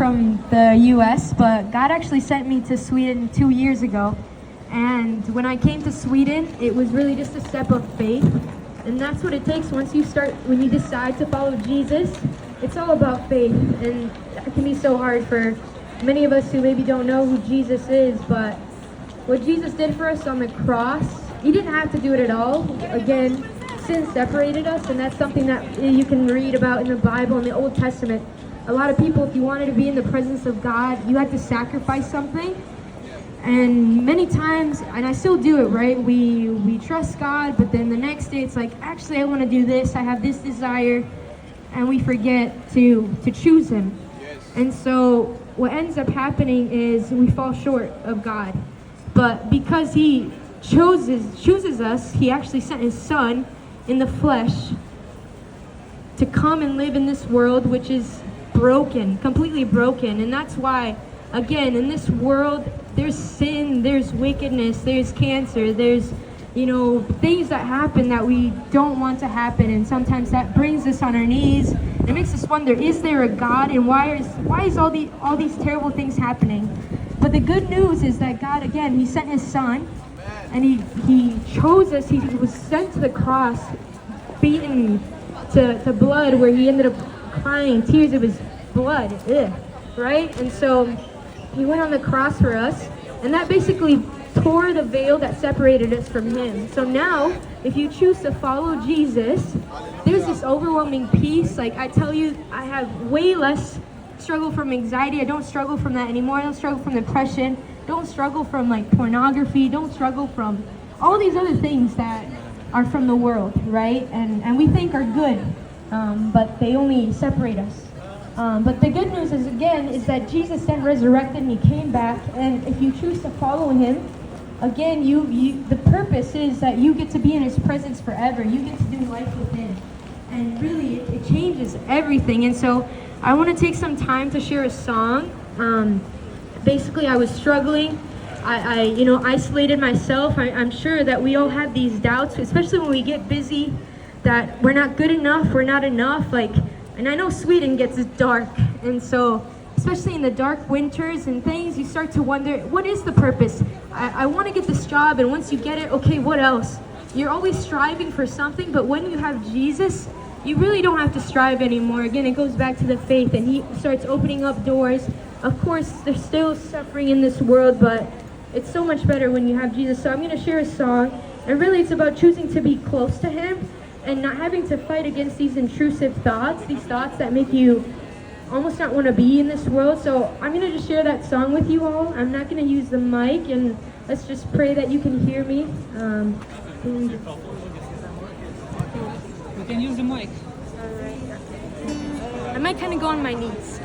from the U.S., but God actually sent me to Sweden 2 years ago. And when I came to Sweden, it was really just a step of faith. And that's what it takes when you decide to follow Jesus. It's all about faith. And it can be so hard for many of us who maybe don't know who Jesus is, but what Jesus did for us on the cross, he didn't have to do it at all. Again, sin separated us, and that's something that you can read about in the Bible, in the Old Testament. A lot of people, if you wanted to be in the presence of God, you had to sacrifice something. And many times, and I still do it, right? We trust God, but then the next day it's like, actually I want to do this, I have this desire, and we forget to choose him. Yes. And so what ends up happening is we fall short of God. But because he chooses us, he actually sent his son in the flesh to come and live in this world which is broken, completely broken. And that's why, again, in this world, there's sin, there's wickedness, there's cancer, there's, things that happen that we don't want to happen. And sometimes that brings us on our knees. It makes us wonder, is there a God? And why is all these terrible things happening? But the good news is that God, again, he sent his son, and he chose us. He was sent to the cross, beaten to blood, where he ended up crying tears of his blood, right? And so he went on the cross for us, and that basically tore the veil that separated us from him. So now, if you choose to follow Jesus, there's this overwhelming peace. Like I tell you, I have way less struggle from anxiety. I don't struggle from that anymore. I don't struggle from depression. Don't struggle from like pornography. Don't struggle from all these other things that are from the world, right? And we think are good, but they only separate us. But the good news is that Jesus then resurrected and he came back. And if you choose to follow him, again, the purpose is that you get to be in his presence forever. You get to do life with him. And really, it changes everything. And so I want to take some time to share a song. Basically, I was struggling. I isolated myself. I'm sure that we all have these doubts, especially when we get busy, that we're not good enough, we're not enough. And I know Sweden gets dark. And so, especially in the dark winters and things, you start to wonder, what is the purpose? I want to get this job, and once you get it, okay, what else? You're always striving for something, but when you have Jesus, you really don't have to strive anymore. Again, it goes back to the faith, and he starts opening up doors. Of course, there's still suffering in this world, but it's so much better when you have Jesus. So I'm going to share a song, and really it's about choosing to be close to him and not having to fight against these intrusive thoughts, these thoughts that make you almost not want to be in this world. So I'm going to just share that song with you all. I'm not going to use the mic, and let's just pray that you can hear me. You can use the mic. I might kind of go on my knees.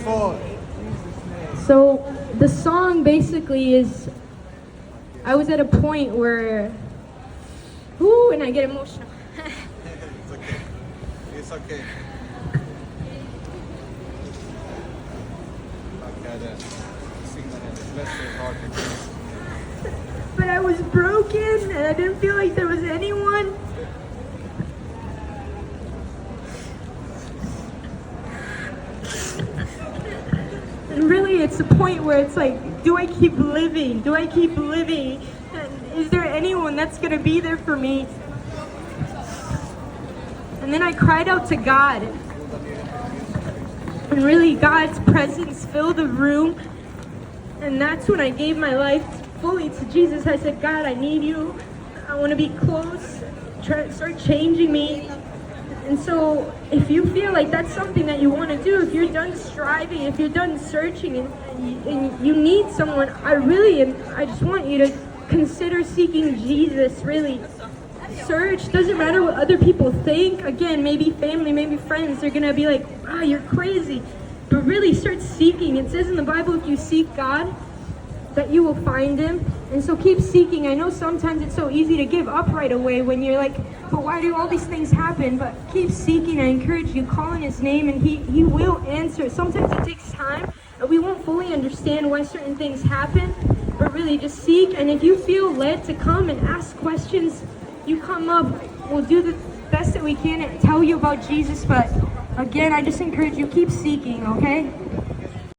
for? So the song basically is, I was at a point where, ooh, and I get emotional. It's okay. It's okay. Okay, then. Sing that in the bless your heart. But I was broken and I didn't feel like there was anyone. And really, it's a point where it's like, do I keep living? Do I keep living? And is there anyone that's gonna be there for me? And then I cried out to God. And really, God's presence filled the room. And that's when I gave my life fully to Jesus. I said, God, I need you. I want to be close. Start changing me. And so if you feel like that's something that you want to do, if you're done striving, if you're done searching and you need someone, I just want you to consider seeking Jesus, really. Search. Doesn't matter what other people think. Again, maybe family, maybe friends, they're going to be like, wow, you're crazy. But really start seeking. It says in the Bible, if you seek God, that you will find him. And so keep seeking. I know sometimes it's so easy to give up right away when you're like, but why do all these things happen? But keep seeking. I encourage you, call in his name and he will answer. Sometimes it takes time and we won't fully understand why certain things happen, but really just seek. And if you feel led to come and ask questions, you come up. We'll do the best that we can and tell you about Jesus. But again, I just encourage you, keep seeking, okay?